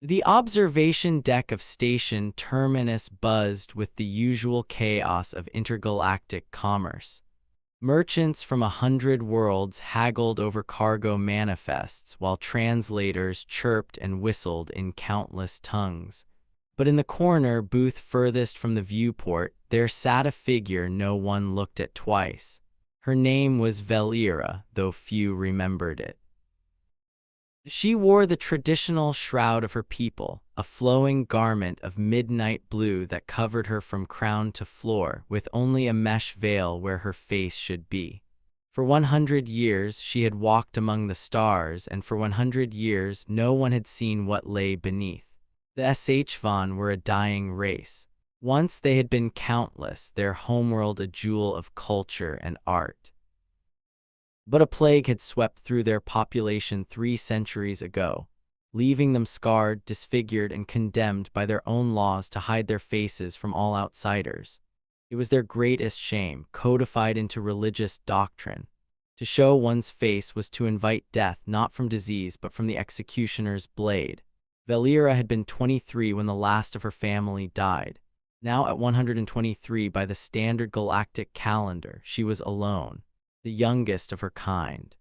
The observation deck of Station Terminus buzzed with the usual chaos of intergalactic commerce. Merchants from 100 worlds haggled over cargo manifests while translators chirped and whistled in countless tongues. But in the corner booth furthest from the viewport, there sat a figure no one looked at twice. Her name was Velira, though few remembered it. She wore the traditional shroud of her people, a flowing garment of midnight blue that covered her from crown to floor, with only a mesh veil where her face should be. For 100 years she had walked among the stars, and for 100 years no one had seen what lay beneath. The HFY were a dying race. Once they had been countless, their homeworld a jewel of culture and art. But a plague had swept through their population 3 centuries ago, leaving them scarred, disfigured, and condemned by their own laws to hide their faces from all outsiders. It was their greatest shame, codified into religious doctrine. To show one's face was to invite death not from disease but from the executioner's blade. Velira had been 23 when the last of her family died. Now at 123 by the standard galactic calendar, she was alone, the youngest of her kind.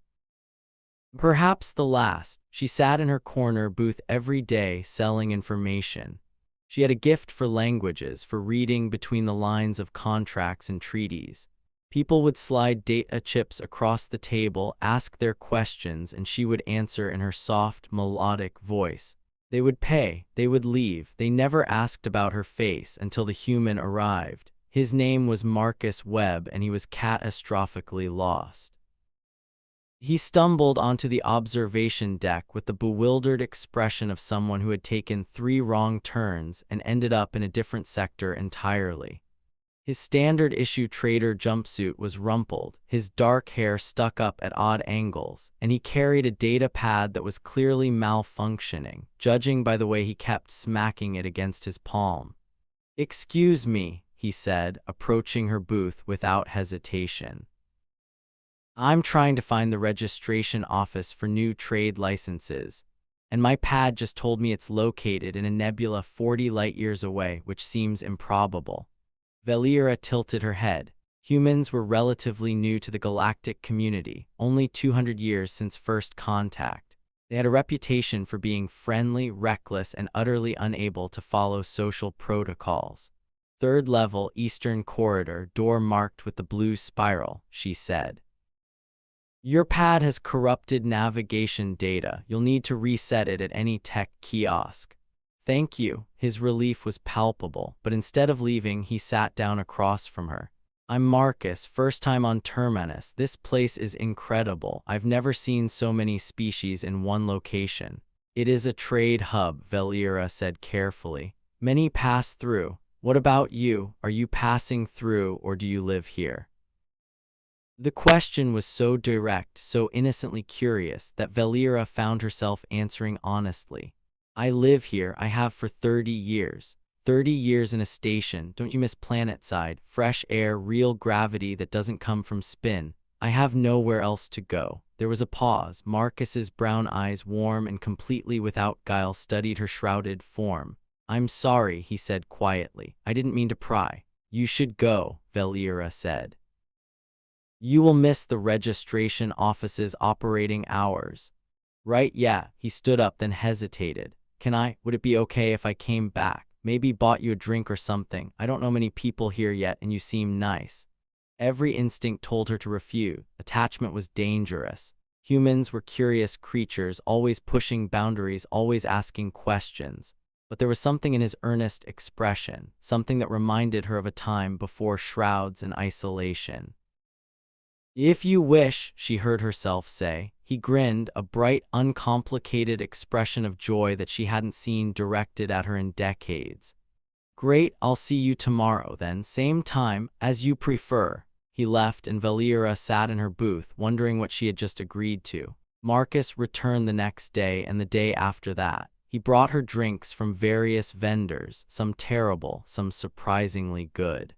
Perhaps the last. She sat in her corner booth every day selling information. She had a gift for languages, for reading between the lines of contracts and treaties. People would slide data chips across the table, ask their questions, and she would answer in her soft, melodic voice. They would pay, they would leave. They never asked about her face until the human arrived. His name was Marcus Webb, and he was catastrophically lost. He stumbled onto the observation deck with the bewildered expression of someone who had taken 3 wrong turns and ended up in a different sector entirely. His standard-issue trader jumpsuit was rumpled, his dark hair stuck up at odd angles, and he carried a data pad that was clearly malfunctioning, judging by the way he kept smacking it against his palm. "Excuse me," he said, approaching her booth without hesitation. "I'm trying to find the registration office for new trade licenses, and my pad just told me it's located in a nebula 40 light-years away, which seems improbable." Velira tilted her head. Humans were relatively new to the galactic community, only 200 years since first contact. They had a reputation for being friendly, reckless, and utterly unable to follow social protocols. "Third level, Eastern Corridor, door marked with the blue spiral," she said. "Your pad has corrupted navigation data. You'll need to reset it at any tech kiosk." "Thank you." His relief was palpable, but instead of leaving, he sat down across from her. "I'm Marcus, first time on Terminus. This place is incredible. I've never seen so many species in one location." "It is a trade hub," Velira said carefully. "Many pass through. What about you? Are you passing through, or do you live here?" The question was so direct, so innocently curious, that Velira found herself answering honestly. "I live here. I have for 30 years. 30 years in a station. Don't you miss planetside? Fresh air, real gravity that doesn't come from spin. I have nowhere else to go." There was a pause. Marcus's brown eyes, warm and completely without guile, studied her shrouded form. "I'm sorry," he said quietly. "I didn't mean to pry." "You should go," Velira said. "You will miss the registration office's operating hours." "Right, yeah." He stood up, then hesitated. Would it be okay if I came back? Maybe bought you a drink or something. I don't know many people here yet, and you seem nice." Every instinct told her to refuse. Attachment was dangerous. Humans were curious creatures, always pushing boundaries, always asking questions. But there was something in his earnest expression, something that reminded her of a time before shrouds and isolation. "If you wish," she heard herself say. He grinned, a bright, uncomplicated expression of joy that she hadn't seen directed at her in decades. "Great, I'll see you tomorrow then, same time, as you prefer." He left, and Velira sat in her booth, wondering what she had just agreed to. Marcus returned the next day and the day after that. He brought her drinks from various vendors, some terrible, some surprisingly good.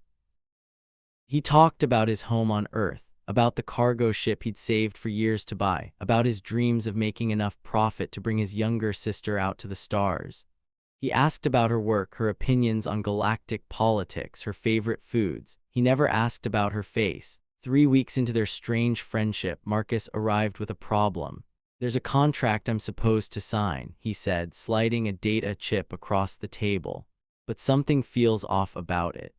He talked about his home on Earth, about the cargo ship he'd saved for years to buy, about his dreams of making enough profit to bring his younger sister out to the stars. He asked about her work, her opinions on galactic politics, her favorite foods. He never asked about her face. 3 weeks into their strange friendship, Marcus arrived with a problem. "There's a contract I'm supposed to sign," he said, sliding a data chip across the table. "But something feels off about it.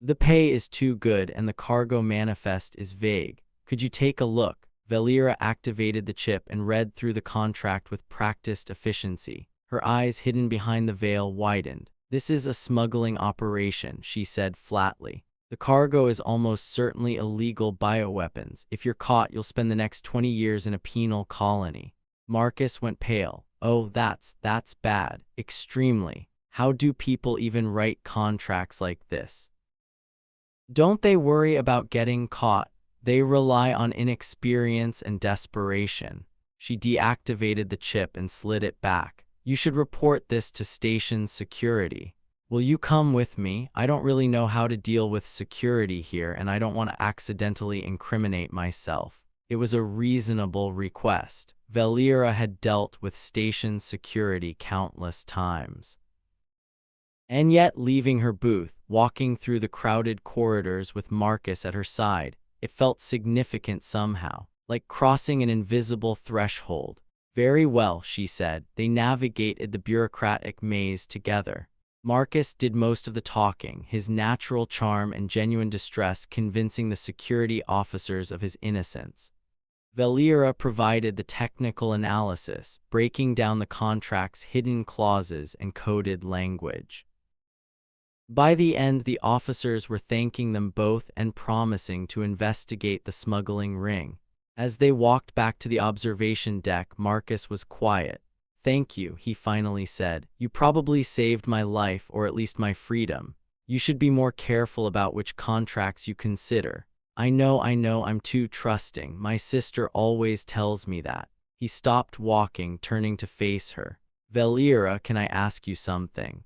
The pay is too good and the cargo manifest is vague. Could you take a look?" Valera activated the chip and read through the contract with practiced efficiency. Her eyes, hidden behind the veil, widened. "This is a smuggling operation," she said flatly. "The cargo is almost certainly illegal bioweapons. If you're caught, you'll spend the next 20 years in a penal colony." Marcus went pale. "Oh, that's bad. Extremely. How do people even write contracts like this? Don't they worry about getting caught? They rely on inexperience and desperation." She deactivated the chip and slid it back. "You should report this to station security. Will you come with me? I don't really know how to deal with security here, and I don't want to accidentally incriminate myself." It was a reasonable request. Valera had dealt with station security countless times. And yet, leaving her booth, walking through the crowded corridors with Marcus at her side, it felt significant somehow, like crossing an invisible threshold. "Very well," she said. They navigated the bureaucratic maze together. Marcus did most of the talking, his natural charm and genuine distress convincing the security officers of his innocence. Valera provided the technical analysis, breaking down the contract's hidden clauses and coded language. By the end, the officers were thanking them both and promising to investigate the smuggling ring. As they walked back to the observation deck, Marcus was quiet. "Thank you," he finally said. "You probably saved my life, or at least my freedom. You should be more careful about which contracts you consider." I know, I'm too trusting. My sister always tells me that." He stopped walking, turning to face her. "Valera, can I ask you something?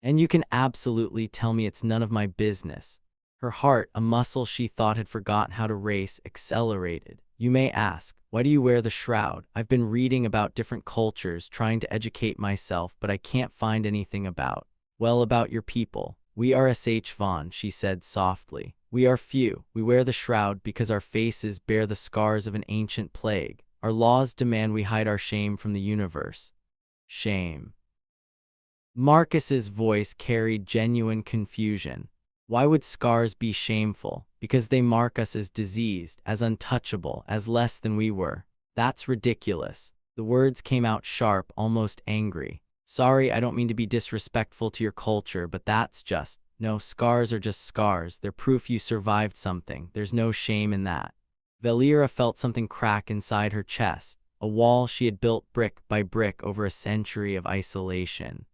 And you can absolutely tell me it's none of my business." Her heart, a muscle she thought had forgotten how to race, accelerated. "You may ask, why do you wear the shroud? I've been reading about different cultures, trying to educate myself, but I can't find anything about, well, about your people." "We are HFY," she said softly. "We are few. We wear the shroud because our faces bear the scars of an ancient plague. Our laws demand we hide our shame from the universe." "Shame?" Marcus's voice carried genuine confusion. "Why would scars be shameful? Because they mark us as diseased, as untouchable, as less than we were. That's ridiculous." The words came out sharp, almost angry. "Sorry, I don't mean to be disrespectful to your culture, but that's just... No, scars are just scars. They're proof you survived something. There's no shame in that." Valera felt something crack inside her chest, a wall she had built brick by brick over a century of isolation.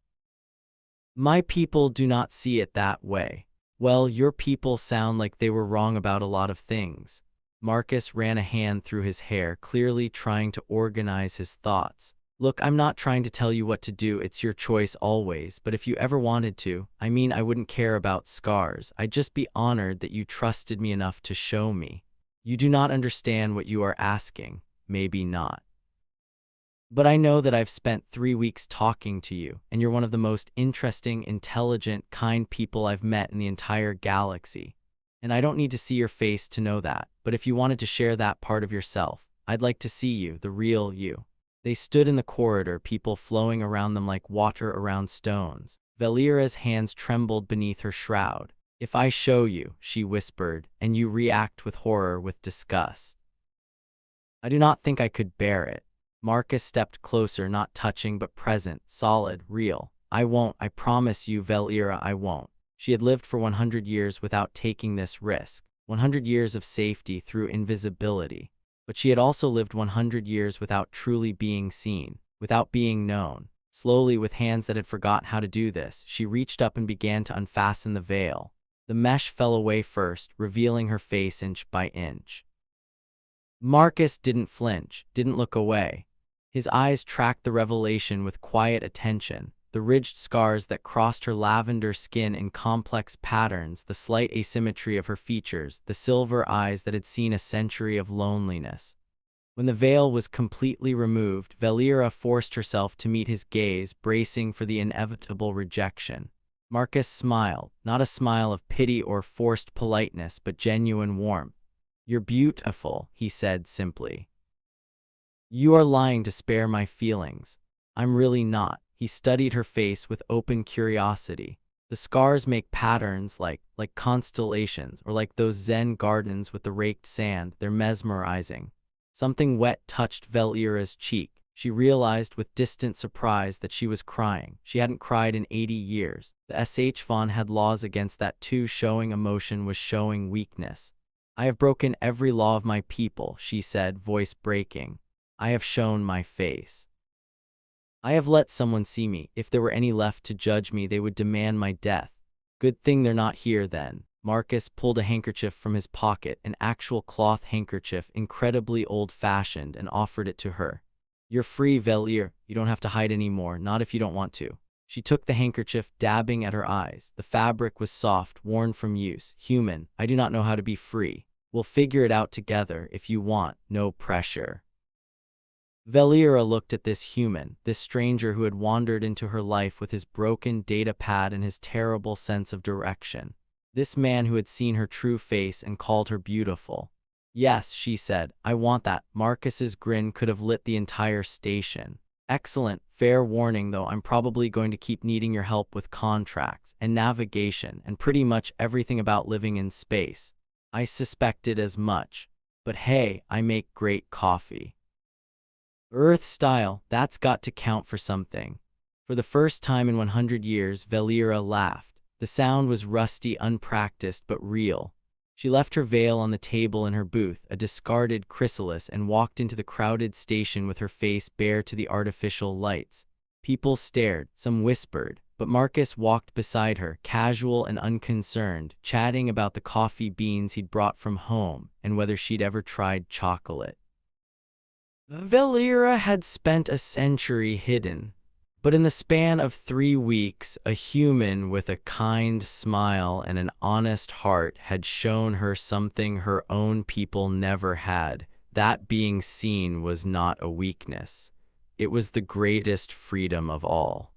"My people do not see it that way." "Well, your people sound like they were wrong about a lot of things." Marcus ran a hand through his hair, clearly trying to organize his thoughts. "Look, I'm not trying to tell you what to do, it's your choice always, but if you ever wanted to, I wouldn't care about scars. I'd just be honored that you trusted me enough to show me. You do not understand what you are asking. Maybe not. But I know that I've spent 3 weeks talking to you, and you're one of the most interesting, intelligent, kind people I've met in the entire galaxy. And I don't need to see your face to know that, but if you wanted to share that part of yourself, I'd like to see you, the real you." They stood in the corridor, people flowing around them like water around stones. Valera's hands trembled beneath her shroud. "If I show you," she whispered, "and you react with horror, with disgust, I do not think I could bear it." Marcus stepped closer, not touching but present, solid, real. "I won't, I promise you, Valera, I won't." She had lived for 100 years without taking this risk, 100 years of safety through invisibility. But she had also lived 100 years without truly being seen, without being known. Slowly, with hands that had forgotten how to do this, she reached up and began to unfasten the veil. The mesh fell away first, revealing her face inch by inch. Marcus didn't flinch, didn't look away. His eyes tracked the revelation with quiet attention, the ridged scars that crossed her lavender skin in complex patterns, the slight asymmetry of her features, the silver eyes that had seen a century of loneliness. When the veil was completely removed, Valera forced herself to meet his gaze, bracing for the inevitable rejection. Marcus smiled, not a smile of pity or forced politeness, but genuine warmth. "You're beautiful," he said simply. "You are lying to spare my feelings." "I'm really not." He studied her face with open curiosity. "The scars make patterns like constellations, or like those Zen gardens with the raked sand. They're mesmerizing." Something wet touched Valera's cheek. She realized with distant surprise that she was crying. She hadn't cried in 80 years. The HFY had laws against that too. Showing emotion was showing weakness. "I have broken every law of my people," she said, voice breaking. "I have shown my face. I have let someone see me. If there were any left to judge me, they would demand my death." "Good thing they're not here then." Marcus pulled a handkerchief from his pocket, an actual cloth handkerchief, incredibly old-fashioned, and offered it to her. "You're free, Valera. You don't have to hide anymore, not if you don't want to." She took the handkerchief, dabbing at her eyes. The fabric was soft, worn from use. "Human, I do not know how to be free. We'll figure it out together if you want, no pressure." Valera looked at this human, this stranger who had wandered into her life with his broken data pad and his terrible sense of direction. This man who had seen her true face and called her beautiful. "Yes," she said, "I want that." Marcus's grin could have lit the entire station. "Excellent. Fair warning though, I'm probably going to keep needing your help with contracts and navigation and pretty much everything about living in space." "I suspected as much. But hey, I make great coffee. Earth style, that's got to count for something." For the first time in 100 years, Valera laughed. The sound was rusty, unpracticed, but real. She left her veil on the table in her booth, a discarded chrysalis, and walked into the crowded station with her face bare to the artificial lights. People stared, some whispered, but Marcus walked beside her, casual and unconcerned, chatting about the coffee beans he'd brought from home and whether she'd ever tried chocolate. Valera had spent a century hidden. But in the span of 3 weeks, a human with a kind smile and an honest heart had shown her something her own people never had. That being seen was not a weakness. It was the greatest freedom of all.